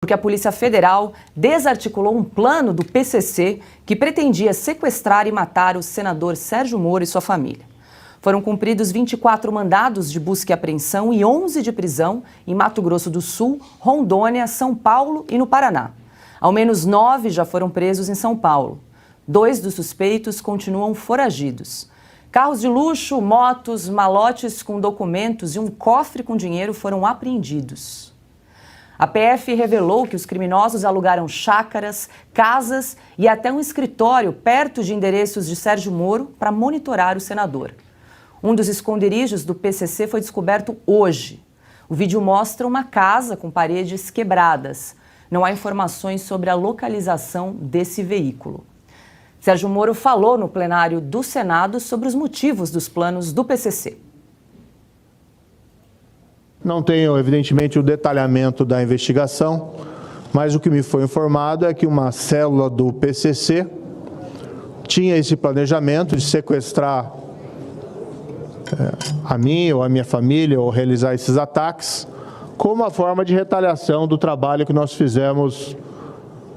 Porque a Polícia Federal desarticulou um plano do PCC que pretendia sequestrar e matar o senador Sérgio Moro e sua família. Foram cumpridos 24 mandados de busca e apreensão e 11 de prisão em Mato Grosso do Sul, Rondônia, São Paulo e no Paraná. Ao menos 9 já foram presos em São Paulo. 2 dos suspeitos continuam foragidos. Carros de luxo, motos, malotes com documentos e um cofre com dinheiro foram apreendidos. A PF revelou que os criminosos alugaram chácaras, casas e até um escritório perto de endereços de Sérgio Moro para monitorar o senador. Um dos esconderijos do PCC foi descoberto hoje. O vídeo mostra uma casa com paredes quebradas. Não há informações sobre a localização desse veículo. Sérgio Moro falou no plenário do Senado sobre os motivos dos planos do PCC. Não tenho, evidentemente, o detalhamento da investigação, mas o que me foi informado é que uma célula do PCC tinha esse planejamento de sequestrar a mim ou a minha família ou realizar esses ataques como uma forma de retaliação do trabalho que nós fizemos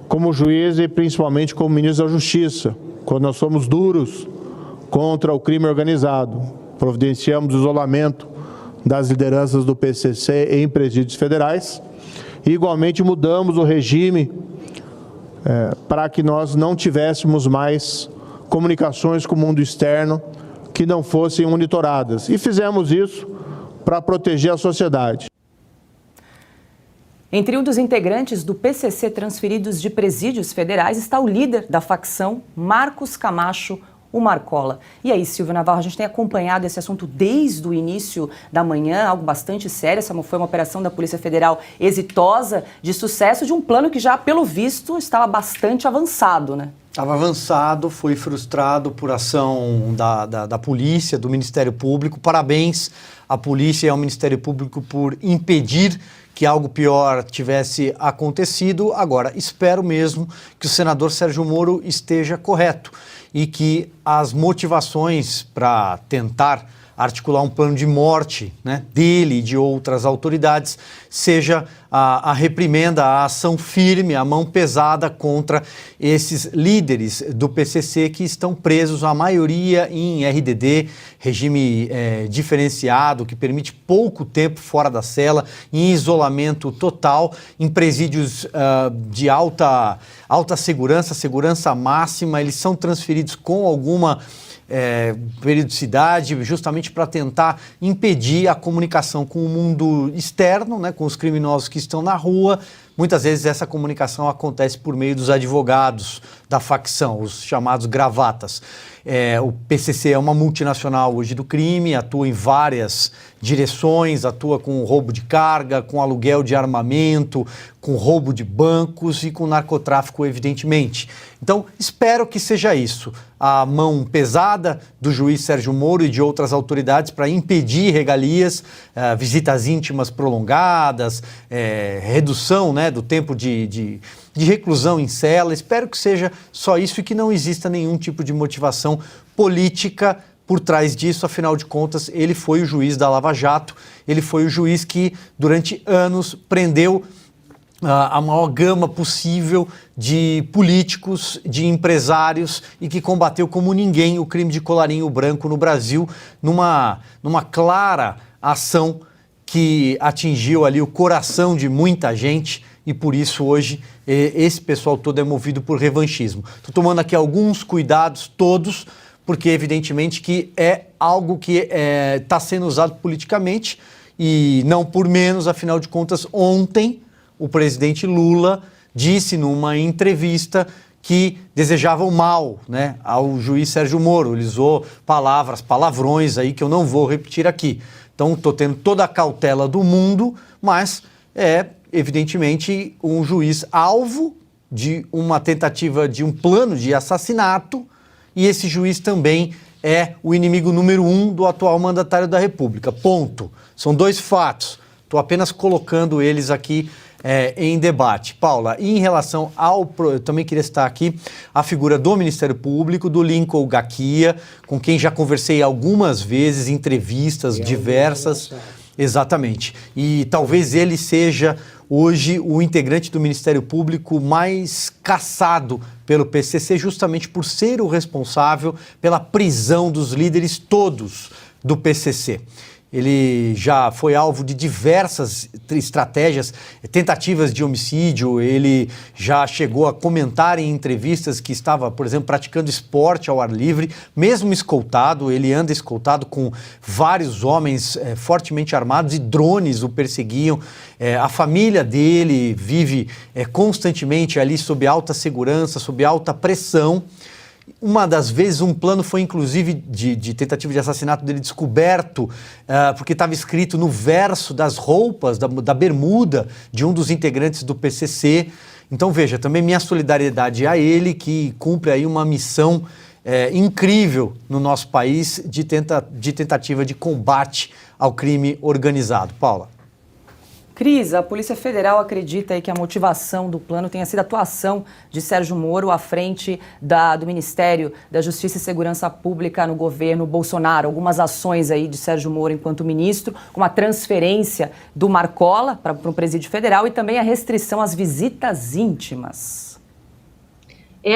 como juiz e principalmente como ministro da Justiça, quando nós somos duros contra o crime organizado, providenciamos isolamento das lideranças do PCC em presídios federais e igualmente mudamos o regime para que nós não tivéssemos mais comunicações com o mundo externo que não fossem monitoradas. E fizemos isso para proteger a sociedade. Entre um dos integrantes do PCC transferidos de presídios federais está o líder da facção, Marcos Camacho, o Marcola. E aí, Silvio Navarro, a gente tem acompanhado esse assunto desde o início da manhã, algo bastante sério. Essa foi uma operação da Polícia Federal exitosa, de sucesso, de um plano que já, pelo visto, estava bastante avançado, né? Estava avançado, foi frustrado por ação da polícia, do Ministério Público. Parabéns à polícia e ao Ministério Público por impedir que algo pior tivesse acontecido. Agora, espero mesmo que o senador Sérgio Moro esteja correto e que as motivações para tentar articular um plano de morte, né, dele e de outras autoridades seja a reprimenda, a ação firme, a mão pesada contra esses líderes do PCC que estão presos, a maioria em RDD, regime diferenciado, que permite pouco tempo fora da cela, em isolamento total, em presídios de alta segurança, segurança máxima. Eles são transferidos com alguma periodicidade, justamente para tentar impedir a comunicação com o mundo externo, né, com os criminosos que estão na rua. Muitas vezes essa comunicação acontece por meio dos advogados da facção, os chamados gravatas. O PCC é uma multinacional hoje do crime, atua em várias direções, atua com roubo de carga, com aluguel de armamento, com roubo de bancos e com narcotráfico, evidentemente. Então, espero que seja isso, a mão pesada do juiz Sérgio Moro e de outras autoridades para impedir regalias, visitas íntimas prolongadas, redução, né, do tempo de reclusão em cela. Espero que seja só isso e que não exista nenhum tipo de motivação política por trás disso. Afinal de contas, ele foi o juiz da Lava Jato, ele foi o juiz que durante anos prendeu a maior gama possível de políticos, de empresários e que combateu como ninguém o crime de colarinho branco no Brasil, numa clara ação que atingiu ali o coração de muita gente e por isso hoje esse pessoal todo é movido por revanchismo. Estou tomando aqui alguns cuidados todos, porque evidentemente que é algo que está sendo usado politicamente e não por menos, afinal de contas, ontem o presidente Lula disse numa entrevista que desejava o mal, né, ao juiz Sérgio Moro. Ele usou palavrões aí que eu não vou repetir aqui. Então, estou tendo toda a cautela do mundo, mas evidentemente, um juiz alvo de uma tentativa de um plano de assassinato e esse juiz também é o inimigo número 1 do atual mandatário da República. Ponto. São 2 fatos. Estou apenas colocando eles aqui em debate. Paula, e em relação eu também queria citar aqui a figura do Ministério Público, do Lincoln Gaquia, com quem já conversei algumas vezes, entrevistas diversas. Exatamente. E talvez ele seja hoje o integrante do Ministério Público mais caçado pelo PCC, justamente por ser o responsável pela prisão dos líderes todos do PCC. Ele já foi alvo de diversas estratégias, tentativas de homicídio. Ele já chegou a comentar em entrevistas que estava, por exemplo, praticando esporte ao ar livre, mesmo escoltado. Ele anda escoltado com vários homens fortemente armados e drones o perseguiam. A família dele vive constantemente ali sob alta segurança, sob alta pressão. Uma das vezes um plano foi inclusive de tentativa de assassinato dele descoberto, porque estava escrito no verso das roupas, da bermuda de um dos integrantes do PCC. Então veja, também minha solidariedade a ele, que cumpre aí uma missão incrível no nosso país de tentativa de combate ao crime organizado. Paula. Cris, a Polícia Federal acredita aí que a motivação do plano tenha sido a atuação de Sérgio Moro à frente do Ministério da Justiça e Segurança Pública no governo Bolsonaro. Algumas ações aí de Sérgio Moro enquanto ministro, como a transferência do Marcola para o Presídio Federal e também a restrição às visitas íntimas.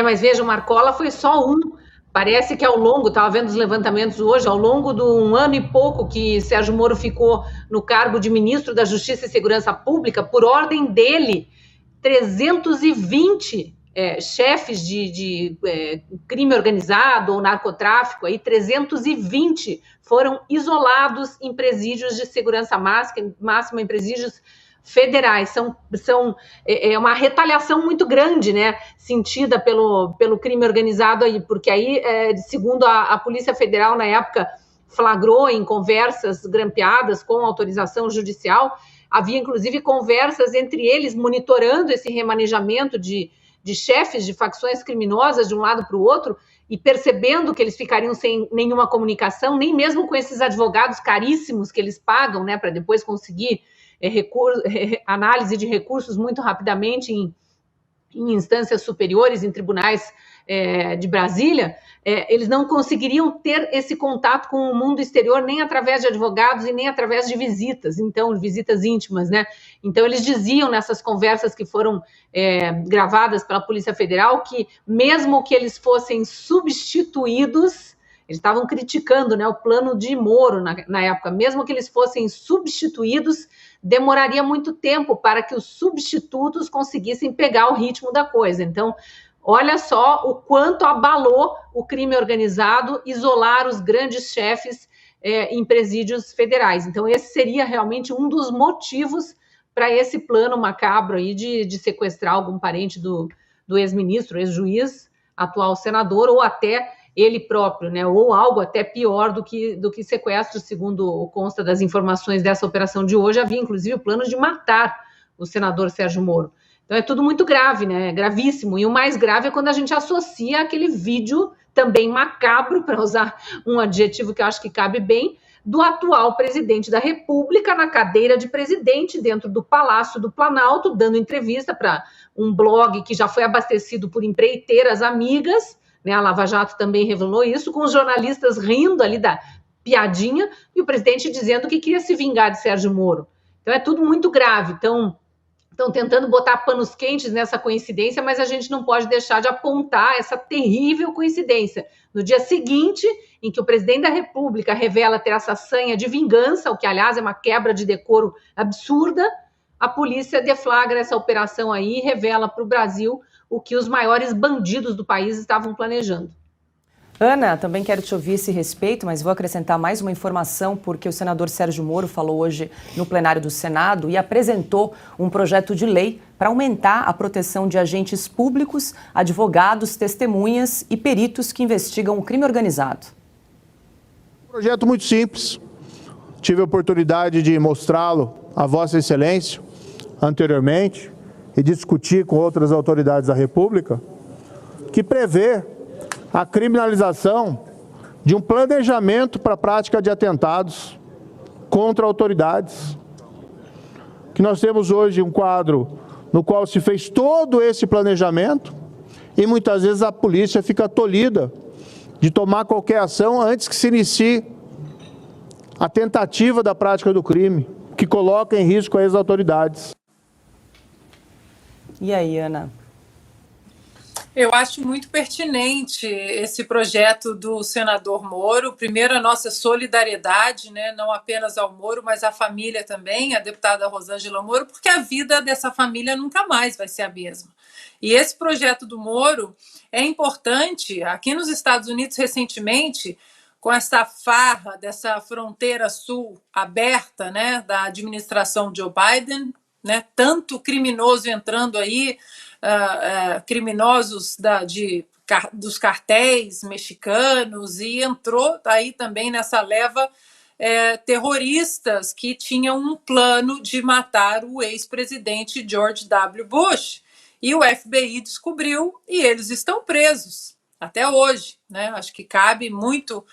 Mas veja, o Marcola foi só um. Parece que ao longo, estava vendo os levantamentos hoje, ao longo de um ano e pouco que Sérgio Moro ficou no cargo de ministro da Justiça e Segurança Pública, por ordem dele, 320 chefes de crime organizado ou narcotráfico, aí 320 foram isolados em presídios de segurança máxima, em presídios federais. É uma retaliação muito grande, né, sentida pelo crime organizado aí, porque aí, segundo a Polícia Federal, na época, flagrou em conversas grampeadas com autorização judicial, havia inclusive conversas entre eles monitorando esse remanejamento de chefes de facções criminosas de um lado para o outro e percebendo que eles ficariam sem nenhuma comunicação, nem mesmo com esses advogados caríssimos que eles pagam, né, para depois conseguir análise de recursos muito rapidamente em instâncias superiores, em tribunais de Brasília, eles não conseguiriam ter esse contato com o mundo exterior nem através de advogados e nem através de visitas, então, visitas íntimas, né? Então, eles diziam nessas conversas que foram gravadas pela Polícia Federal que mesmo que eles fossem substituídos, eles estavam criticando, né, o plano de Moro na época, mesmo que eles fossem substituídos, demoraria muito tempo para que os substitutos conseguissem pegar o ritmo da coisa. Então, olha só o quanto abalou o crime organizado isolar os grandes chefes em presídios federais. Então, esse seria realmente um dos motivos para esse plano macabro aí de sequestrar algum parente do ex-ministro, ex-juiz, atual senador, ou até ele próprio, né? Ou algo até pior do que sequestro, segundo consta das informações dessa operação de hoje. Havia, inclusive, o plano de matar o senador Sérgio Moro. Então, é tudo muito grave, né? É gravíssimo. E o mais grave é quando a gente associa aquele vídeo também macabro, para usar um adjetivo que eu acho que cabe bem, do atual presidente da República na cadeira de presidente dentro do Palácio do Planalto, dando entrevista para um blog que já foi abastecido por empreiteiras amigas, né? A Lava Jato também revelou isso, com os jornalistas rindo ali da piadinha e o presidente dizendo que queria se vingar de Sérgio Moro. Então é tudo muito grave. Estão tentando botar panos quentes nessa coincidência, mas a gente não pode deixar de apontar essa terrível coincidência. No dia seguinte, em que o presidente da República revela ter essa sanha de vingança, o que, aliás, é uma quebra de decoro absurda, a polícia deflagra essa operação aí e revela para o Brasil o que os maiores bandidos do país estavam planejando. Ana, também quero te ouvir esse respeito, mas vou acrescentar mais uma informação, porque o senador Sérgio Moro falou hoje no plenário do Senado e apresentou um projeto de lei para aumentar a proteção de agentes públicos, advogados, testemunhas e peritos que investigam o crime organizado. Um projeto muito simples. Tive a oportunidade de mostrá-lo a Vossa Excelência anteriormente e discutir com outras autoridades da República, que prevê a criminalização de um planejamento para a prática de atentados contra autoridades. Que nós temos hoje um quadro no qual se fez todo esse planejamento e muitas vezes a polícia fica tolhida de tomar qualquer ação antes que se inicie a tentativa da prática do crime. que coloca em risco as autoridades. E aí, Ana? Eu acho muito pertinente esse projeto do senador Moro. Primeiro, a nossa solidariedade, né, não apenas ao Moro, mas à família também, a deputada Rosângela Moro, porque a vida dessa família nunca mais vai ser a mesma. E esse projeto do Moro é importante. Aqui nos Estados Unidos, recentemente, com essa farra dessa fronteira sul aberta, né, da administração Joe Biden, né, tanto criminoso entrando aí, criminosos dos cartéis mexicanos, e entrou aí também nessa leva terroristas que tinham um plano de matar o ex-presidente George W. Bush. E o FBI descobriu e eles estão presos até hoje, né? Acho que cabe muito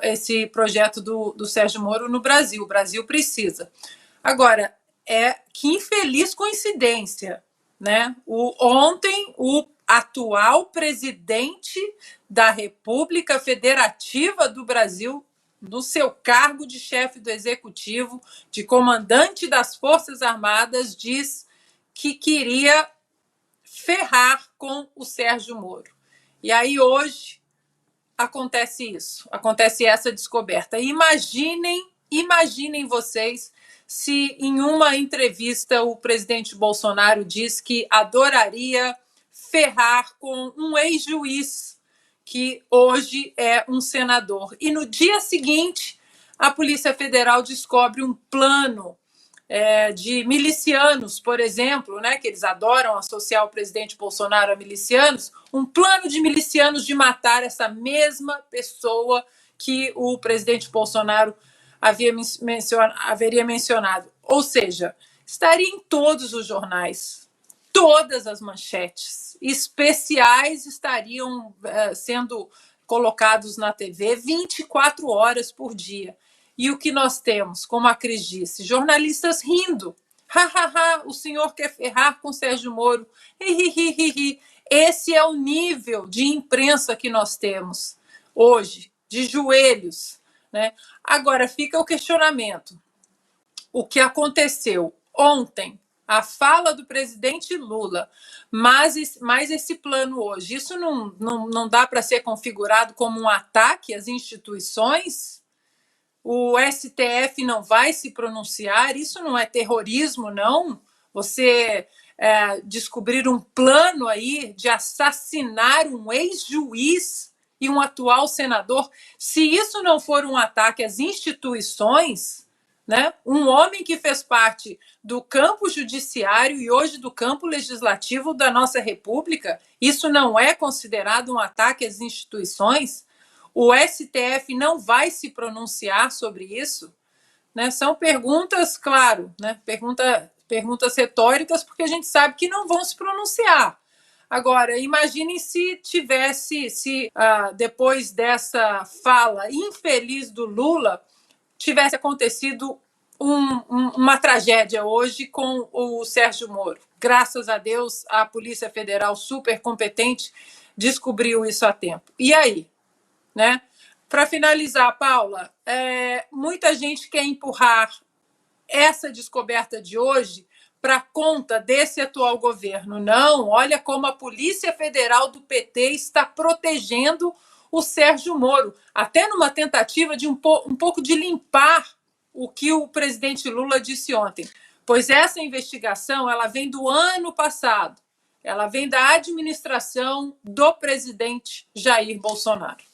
esse projeto do Sérgio Moro no Brasil. O Brasil precisa. Agora, que infeliz coincidência, né? Ontem, o atual presidente da República Federativa do Brasil, no seu cargo de chefe do Executivo, de comandante das Forças Armadas, diz que queria ferrar com o Sérgio Moro. E aí, hoje, acontece isso, acontece essa descoberta. Imaginem vocês se em uma entrevista o presidente Bolsonaro diz que adoraria ferrar com um ex-juiz que hoje é um senador. E no dia seguinte, a Polícia Federal descobre um plano de milicianos, por exemplo, né, que eles adoram associar o presidente Bolsonaro a milicianos, um plano de milicianos de matar essa mesma pessoa que o presidente Bolsonaro haveria mencionado. Ou seja, estaria em todos os jornais, todas as manchetes, especiais estariam sendo colocados na TV 24 horas por dia. E o que nós temos, como a Cris disse, jornalistas rindo. O senhor quer ferrar com Sérgio Moro. Esse é o nível de imprensa que nós temos hoje, de joelhos, né? Agora, fica o questionamento. O que aconteceu ontem, a fala do presidente Lula, mas esse plano hoje, isso não dá para ser configurado como um ataque às instituições? O STF não vai se pronunciar? Isso não é terrorismo, não? Você descobrir um plano aí de assassinar um ex-juiz e um atual senador, se isso não for um ataque às instituições, né? Um homem que fez parte do campo judiciário e hoje do campo legislativo da nossa República, isso não é considerado um ataque às instituições? O STF não vai se pronunciar sobre isso, né? São perguntas, claro, né? Perguntas retóricas, porque a gente sabe que não vão se pronunciar. Agora, imaginem se depois dessa fala infeliz do Lula, tivesse acontecido uma tragédia hoje com o Sérgio Moro. Graças a Deus, a Polícia Federal, super competente, descobriu isso a tempo. E aí? Né? Para finalizar, Paula, muita gente quer empurrar essa descoberta de hoje para conta desse atual governo. Não, olha como a Polícia Federal do PT está protegendo o Sérgio Moro, até numa tentativa de um pouco de limpar o que o presidente Lula disse ontem. Pois essa investigação ela vem do ano passado, ela vem da administração do presidente Jair Bolsonaro.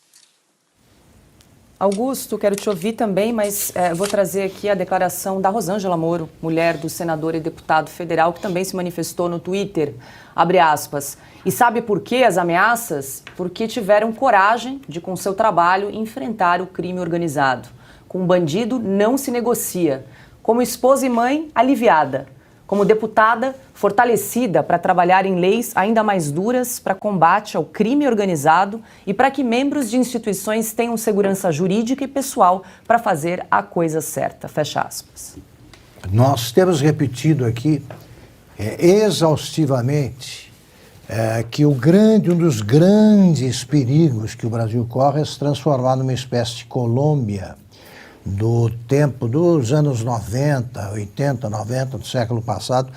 Augusto, quero te ouvir também, mas vou trazer aqui a declaração da Rosângela Moro, mulher do senador e deputado federal, que também se manifestou no Twitter, abre aspas. E sabe por que as ameaças? Porque tiveram coragem de, com seu trabalho, enfrentar o crime organizado. Com um bandido não se negocia. Como esposa e mãe, aliviada. Como deputada, fortalecida para trabalhar em leis ainda mais duras para combate ao crime organizado e para que membros de instituições tenham segurança jurídica e pessoal para fazer a coisa certa. Fecha aspas. Nós temos repetido aqui exaustivamente que um dos grandes perigos que o Brasil corre é se transformar numa espécie de Colômbia do tempo dos anos 90, 80, 90 do século passado,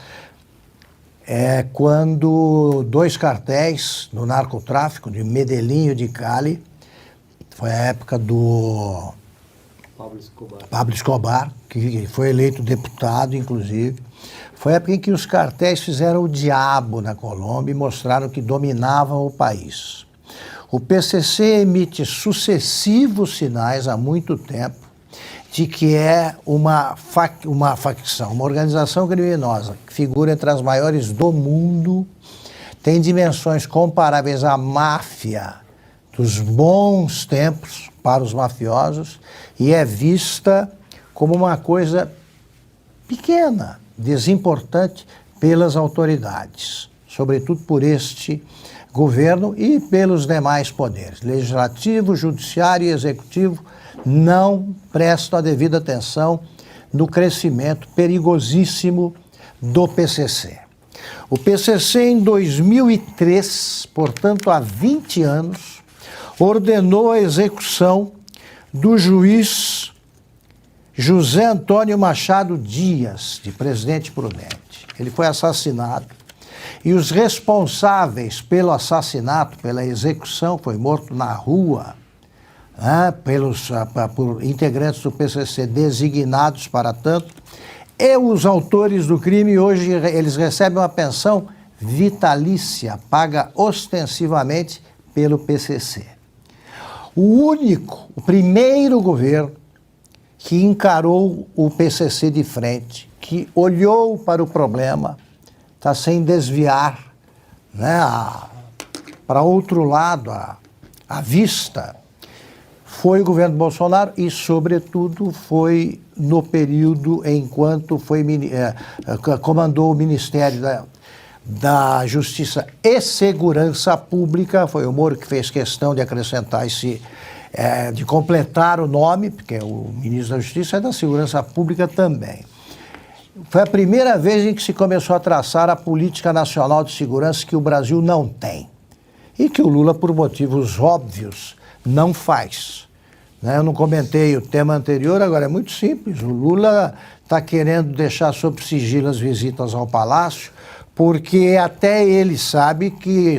quando dois cartéis no narcotráfico, de Medellín e de Cali, foi a época do Pablo Escobar, que foi eleito deputado, inclusive. Foi a época em que os cartéis fizeram o diabo na Colômbia e mostraram que dominavam o país. O PCC emite sucessivos sinais há muito tempo de que é uma facção, uma organização criminosa que figura entre as maiores do mundo, tem dimensões comparáveis à máfia dos bons tempos para os mafiosos e é vista como uma coisa pequena, desimportante pelas autoridades, sobretudo por este governo e pelos demais poderes. Legislativo, judiciário e executivo não prestam a devida atenção no crescimento perigosíssimo do PCC. O PCC, em 2003, portanto há 20 anos, ordenou a execução do juiz José Antônio Machado Dias, de Presidente Prudente. Ele foi assassinado e os responsáveis pelo assassinato, pela execução, foi morto na rua, por integrantes do PCC designados para tanto, e os autores do crime hoje eles recebem uma pensão vitalícia, paga ostensivamente pelo PCC. O primeiro governo que encarou o PCC de frente, que olhou para o problema, está sem desviar, né, para outro lado a vista, foi o governo Bolsonaro e, sobretudo, foi no período enquanto comandou o Ministério da Justiça e Segurança Pública. Foi o Moro que fez questão de acrescentar de completar o nome, porque o ministro da Justiça é da Segurança Pública também. Foi a primeira vez em que se começou a traçar a política nacional de segurança que o Brasil não tem e que o Lula, por motivos óbvios, não faz. Eu não comentei o tema anterior, agora é muito simples. O Lula está querendo deixar sob sigilo as visitas ao Palácio, porque até ele sabe que,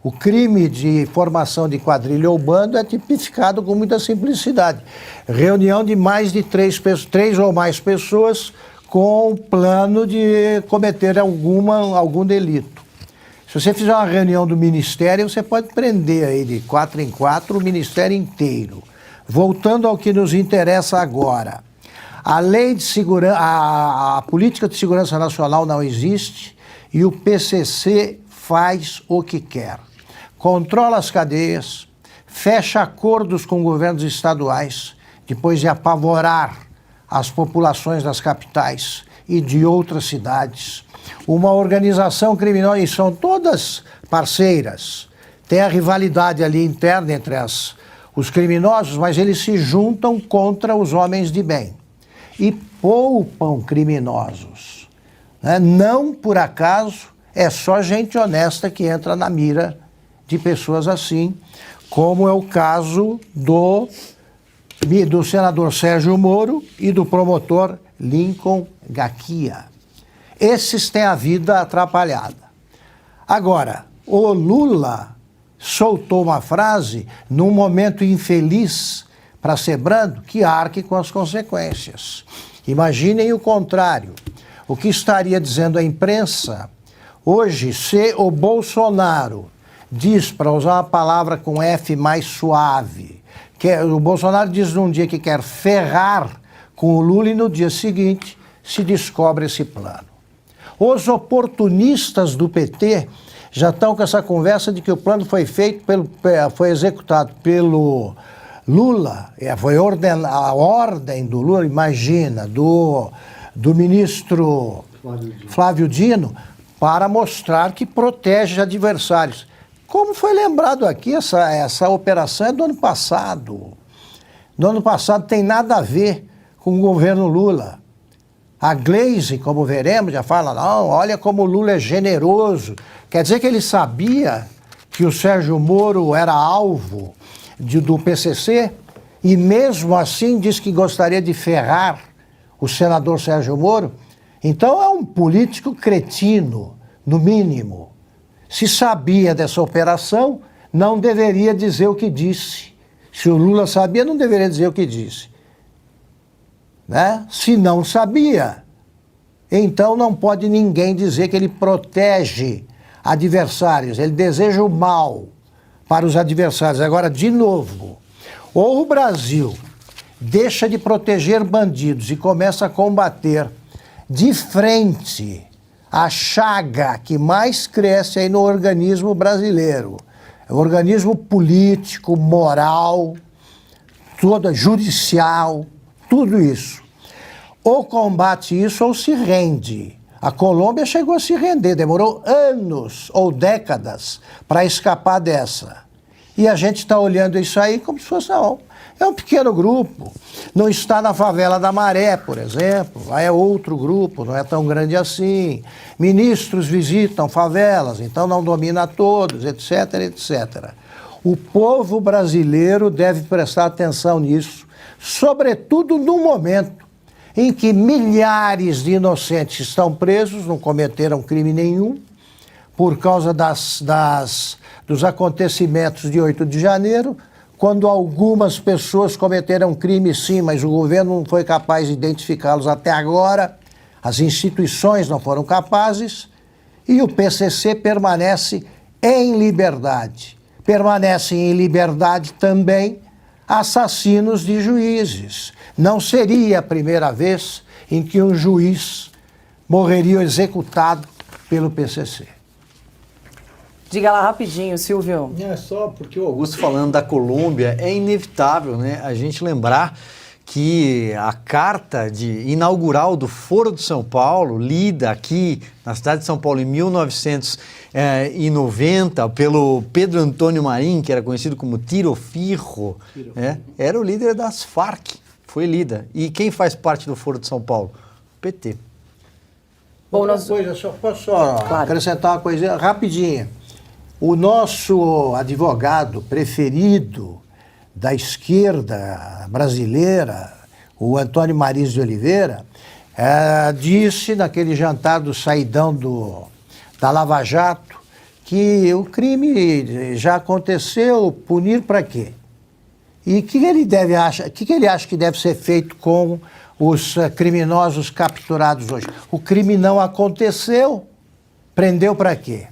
o crime de formação de quadrilha ou bando é tipificado com muita simplicidade. Reunião de mais de três ou mais pessoas com o plano de cometer algum delito. Se você fizer uma reunião do Ministério, você pode prender aí de 4 em 4 o Ministério inteiro. Voltando ao que nos interessa agora. A lei de segurança, a política de segurança nacional não existe e o PCC faz o que quer. Controla as cadeias, fecha acordos com governos estaduais, depois de apavorar as populações das capitais e de outras cidades. Uma organização criminosa, e são todas parceiras, tem a rivalidade ali interna entre os criminosos, mas eles se juntam contra os homens de bem e poupam criminosos. Não por acaso é só gente honesta que entra na mira de pessoas assim, como é o caso do senador Sérgio Moro e do promotor Lincoln Gaquia. Esses têm a vida atrapalhada. Agora, o Lula soltou uma frase num momento infeliz para ser brando, que arque com as consequências. Imaginem o contrário. O que estaria dizendo a imprensa hoje, se o Bolsonaro diz, para usar uma palavra com F mais suave, o Bolsonaro diz num dia que quer ferrar com o Lula e no dia seguinte se descobre esse plano. Os oportunistas do PT já estão com essa conversa de que o plano foi executado pelo Lula, foi a ordem do Lula, imagina, do ministro Flávio Dino, para mostrar que protege adversários. Como foi lembrado aqui, essa operação é do ano passado. No ano passado tem nada a ver com o governo Lula. A Gleisi, como veremos, já fala, não, olha como o Lula é generoso. Quer dizer que ele sabia que o Sérgio Moro era alvo do PCC e mesmo assim diz que gostaria de ferrar o senador Sérgio Moro, então é um político cretino, no mínimo. Se sabia dessa operação, não deveria dizer o que disse. Se o Lula sabia, não deveria dizer o que disse. Né? Se não sabia, então não pode ninguém dizer que ele protege adversários, ele deseja o mal para os adversários. Agora, de novo, ou o Brasil deixa de proteger bandidos e começa a combater de frente a chaga que mais cresce aí no organismo brasileiro, o organismo político, moral, toda judicial, tudo isso. Ou combate isso ou se rende. A Colômbia chegou a se render, demorou anos ou décadas para escapar dessa. E a gente está olhando isso aí como se fosse, não, é um pequeno grupo. Não está na favela da Maré, por exemplo, lá é outro grupo, não é tão grande assim. Ministros visitam favelas, então não domina todos, etc, etc. O povo brasileiro deve prestar atenção nisso, sobretudo no momento em que milhares de inocentes estão presos, não cometeram crime nenhum, por causa dos acontecimentos de 8 de janeiro, quando algumas pessoas cometeram crime sim, mas o governo não foi capaz de identificá-los até agora, as instituições não foram capazes, e o PCC permanece em liberdade. Permanecem em liberdade também assassinos de juízes. Não seria a primeira vez em que um juiz morreria executado pelo PCC. Diga lá rapidinho, Silvio. É só porque o Augusto falando da Colômbia, é inevitável, né, a gente lembrar que a carta inaugural do Foro de São Paulo, lida aqui na cidade de São Paulo em 1990 pelo Pedro Antônio Marim, que era conhecido como Tiro Firro, era o líder das Farc, foi lida. E quem faz parte do Foro de São Paulo? O PT. Bom, posso acrescentar uma coisinha rapidinha. O nosso advogado preferido da esquerda brasileira, o Antônio Mariz de Oliveira, disse naquele jantar do saidão da Lava Jato que o crime já aconteceu, punir para quê? E o que ele acha que deve ser feito com os criminosos capturados hoje? O crime não aconteceu, prender para quê?